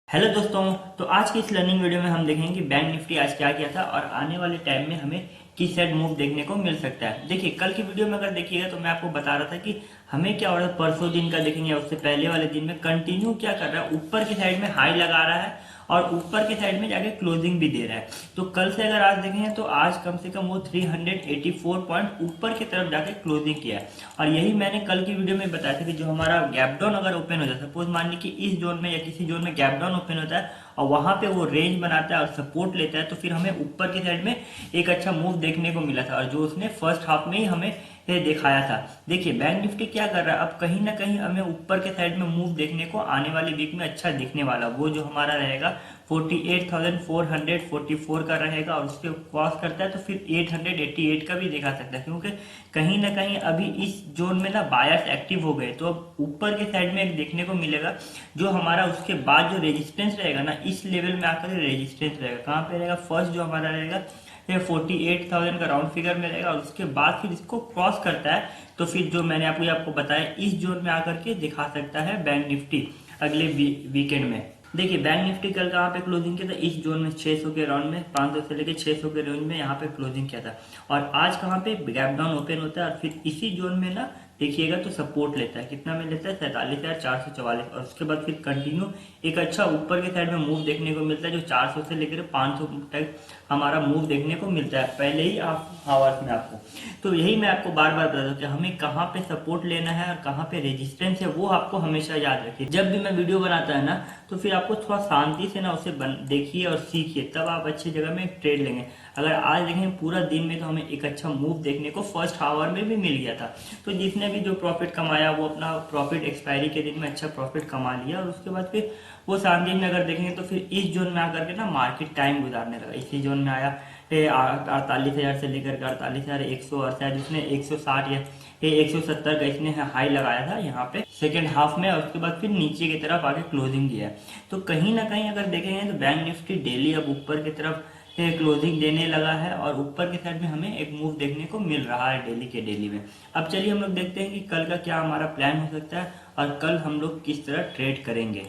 Hello दोस्तों। तो आज की इस लर्निंग वीडियो में हम देखेंगे कि बैंक निफ्टी आज क्या किया था और आने वाले टाइम में हमें किस साइड मूव देखने को मिल सकता है। देखिए, कल की वीडियो में अगर देखिएगा तो मैं आपको बता रहा था कि हमें क्या हो रहा है। परसों दिन का देखेंगे, उससे पहले वाले दिन में कंटिन्यू क्या कर रहा है, ऊपर की साइड में हाई लगा रहा है और ऊपर के साइड में जाके क्लोजिंग भी दे रहा है। तो कल से अगर आज देखेंगे तो आज कम से कम वो 384 पॉइंट ऊपर की तरफ जाके क्लोजिंग किया है। और यही मैंने कल की वीडियो में बताया था कि जो हमारा गैप डाउन अगर ओपन हो जाता है, सपोज मान ली कि इस जोन में या किसी जोन में गैप डाउन ओपन होता है और वहां पे वो रेंज बनाता है और सपोर्ट लेता है, तो फिर हमें ऊपर की साइड में एक अच्छा मूव देखने को मिला था और जो उसने फर्स्ट हाफ में ही हमें ये दिखाया था। देखिए, बैंक निफ्टी क्या कर रहा है, अब कहीं ना कहीं हमें ऊपर के साइड में मूव देखने को आने वाली वीक में अच्छा दिखने वाला, वो जो हमारा रहेगा 48,444 का रहेगा और उसके क्रॉस करता है तो फिर 888 का भी दिखा सकता है, क्योंकि कहीं ना कहीं अभी इस जोन में ना बायर्स एक्टिव हो गए। तो अब ऊपर के साइड में एक देखने को मिलेगा जो हमारा उसके बाद जो रेजिस्टेंस रहेगा ना, इस लेवल में आकर रेजिस्टेंस रहेगा। कहाँ पे रहेगा, फर्स्ट जो हमारा रहेगा ये 48,000 का राउंड फिगर में रहेगा और उसके बाद फिर इसको क्रॉस करता है तो फिर जो मैंने आपको बताया इस जोन में आकर के दिखा सकता है बैंक निफ्टी अगले वीकेंड में। देखिए, बैंक निफ्टी कल कहाँ पे क्लोजिंग किया था, इस जोन में 600 के राउंड में, 500 से लेके 600 के रेंज में यहाँ पे क्लोजिंग किया था। और आज कहाँ पे गैप डाउन ओपन होता है और फिर इसी जोन में ना देखिएगा तो सपोर्ट लेता है, कितना में लेता है 47,444 और उसके बाद फिर कंटिन्यू एक अच्छा ऊपर के साइड में मूव देखने को मिलता है जो 400 से लेकर 500 तक हमारा मूव देखने को मिलता है पहले ही आप आवर्स में आपको। तो यही मैं आपको बार बार बता दूं कि हमें कहाँ पे सपोर्ट लेना है और कहाँ पे रेजिस्टेंस है, वो आपको हमेशा याद रखिए। जब भी मैं वीडियो बनाता है ना तो फिर आपको थोड़ा शांति से ना उसे देखिए और सीखिए, तब आप अच्छी जगह में ट्रेड लेंगे। अगर आज देखें पूरा दिन में तो हमें एक अच्छा मूव देखने को फर्स्ट आवर में भी मिल गया था। तो जिसने भी जो प्रॉफिट कमाया वो अपना प्रॉफिट एक्सपायरी के दिन में अच्छा प्रॉफिट कमा लिया और उसके बाद फिर वो शांति में अगर देखेंगे तो फिर इस जोन में आकर के ना मार्केट टाइम गुजारने लगा। इसी जोन में आया 48,000 से लेकर के 48,100 और शायद उसने 160 या 170 का इसने हाई लगाया था यहाँ पे सेकेंड हाफ में और उसके बाद फिर नीचे की तरफ आके क्लोजिंग दिया है। तो कहीं ना कहीं अगर देखेंगे तो बैंक निफ्टी डेली अब ऊपर की तरफ क्लोजिंग देने लगा है और ऊपर के साइड में हमें एक मूव देखने को मिल रहा है डेली के डेली में। अब चलिए हम लोग देखते हैं कि कल का क्या हमारा प्लान हो सकता है और कल हम लोग किस तरह ट्रेड करेंगे।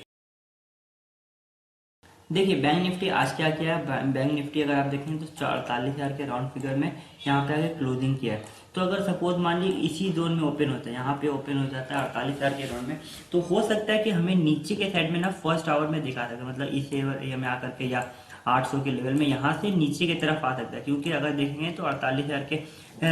देखिए, बैंक निफ्टी आज क्या किया है, बैंक निफ्टी अगर आप देखें तो 48,000 के राउंड फिगर में यहाँ पे आगे क्लोजिंग किया है। तो अगर सपोज मान लीजिए इसी जोन में ओपन होता है, यहाँ पे ओपन हो जाता है 48,000 के राउंड में, तो हो सकता है कि हमें नीचे के साइड में ना फर्स्ट आवर में दिखा सकता है, मतलब इस एरिया में आकर के या 800 के लेवल में यहाँ से नीचे की तरफ आ सकता है। क्योंकि अगर देखेंगे तो 48,000 के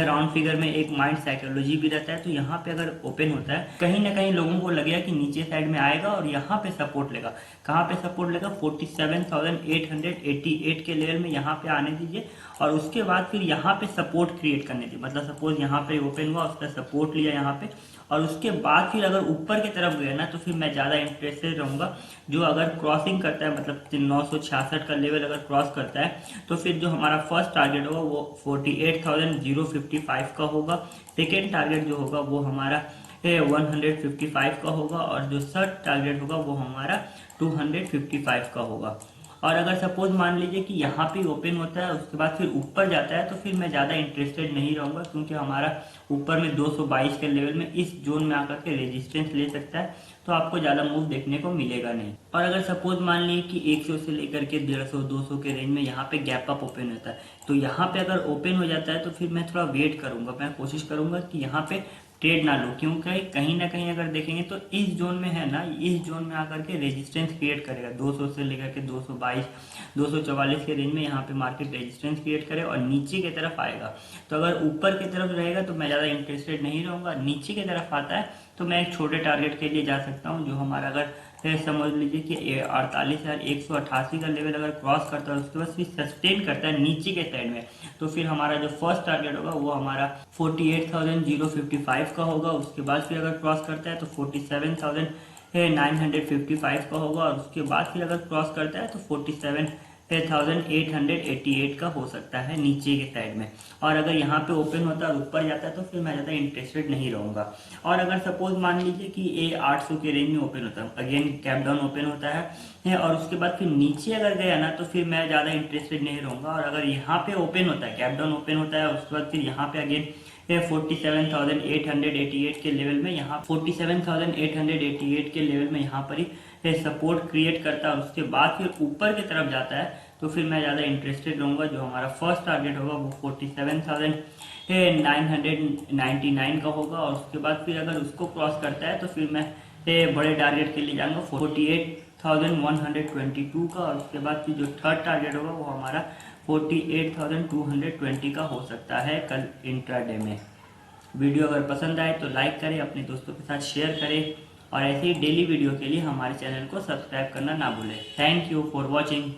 राउंड फिगर में एक माइंड साइकोलॉजी भी रहता है। तो यहाँ पे अगर ओपन होता है कहीं ना कहीं लोगों को लगेगा कि नीचे साइड में आएगा और यहाँ पे सपोर्ट लेगा। कहाँ पे सपोर्ट लेगा, 47,888 के लेवल में यहाँ पे आने दीजिए और उसके बाद फिर यहाँ पे सपोर्ट क्रिएट करने दीजिए। मतलब सपोज यहाँ पे ओपन हुआ, उसका सपोर्ट लिया यहाँ पे और उसके बाद फिर अगर ऊपर की तरफ गया ना तो फिर मैं ज़्यादा इंटरेस्टेड रहूंगा जो अगर क्रॉसिंग करता है, मतलब 966 का लेवल अगर क्रॉस करता है तो फिर जो हमारा फर्स्ट टारगेट होगा वो 48,055 का होगा। सेकेंड टारगेट जो होगा वो हमारा 155 का होगा और जो थर्ड टारगेट होगा वो हमारा 255 का होगा। और अगर सपोज मान लीजिए कि यहाँ पे ओपन होता है उसके बाद फिर ऊपर जाता है तो फिर मैं ज़्यादा इंटरेस्टेड नहीं रहूँगा, क्योंकि हमारा ऊपर में 222 के लेवल में इस जोन में आकर के रेजिस्टेंस ले सकता है, तो आपको ज़्यादा मूव देखने को मिलेगा नहीं। और अगर सपोज मान लीजिए कि 100 से लेकर के 150 200 के रेंज में यहाँ पे गैप अप ओपन होता है, तो यहाँ पे अगर ओपन हो जाता है तो फिर मैं थोड़ा वेट करूंगा, मैं कोशिश करूंगा कि यहाँ पे ट्रेड ना लो, क्योंकि कहीं ना कहीं अगर देखेंगे तो इस जोन में है ना, इस जोन में आकर के रेजिस्टेंस क्रिएट करेगा 200 से लेकर के 222 244 के रेंज में यहाँ पे मार्केट रेजिस्टेंस क्रिएट करे और नीचे की तरफ आएगा। तो अगर ऊपर की तरफ रहेगा तो मैं ज़्यादा इंटरेस्टेड नहीं रहूँगा, नीचे की तरफ आता है तो मैं एक छोटे टारगेट के लिए जा सकता हूँ जो हमारा अगर समझ लीजिए कि 48,188 का लेवल अगर क्रॉस करता है उसके बाद फिर सस्टेन करता है नीचे के साइड में, तो फिर हमारा जो फर्स्ट टारगेट होगा वो हमारा 48,055 का होगा। उसके बाद फिर अगर क्रॉस करता है तो 47,955 का होगा और उसके बाद फिर अगर क्रॉस करता है तो 47,888 का हो सकता है नीचे के साइड में। और अगर यहाँ पे ओपन होता है और ऊपर जाता है तो फिर मैं ज़्यादा इंटरेस्टेड नहीं रहूँगा। और अगर सपोज मान लीजिए कि ये 800 के रेंज में ओपन होता है, अगेन कैप डाउन ओपन होता है और उसके बाद फिर नीचे अगर गया ना तो फिर मैं ज़्यादा इंटरेस्टेड नहीं रहूँगा। और अगर यहाँ पे ओपन होता है, कैप डाउन ओपन होता है, उसके बाद फिर यहाँ पे अगेन 47,888 के लेवल में, यहाँ 47,888 के लेवल में यहाँ पर ही सपोर्ट क्रिएट करता है और उसके बाद फिर ऊपर की तरफ जाता है तो फिर मैं ज़्यादा इंटरेस्टेड रहूँगा। जो हमारा फर्स्ट टारगेट होगा वो 47,999 का होगा और उसके बाद फिर अगर उसको क्रॉस करता है तो फिर मैं बड़े टारगेट के लिए जाऊँगा 48,122 का और उसके बाद फिर जो थर्ड टारगेट होगा वो हमारा 48,220 का हो सकता है कल इंट्राडे में। वीडियो अगर पसंद आए तो लाइक करें, अपने दोस्तों के साथ शेयर करें और ऐसे ही डेली वीडियो के लिए हमारे चैनल को सब्सक्राइब करना ना भूलें। Thank you for watching.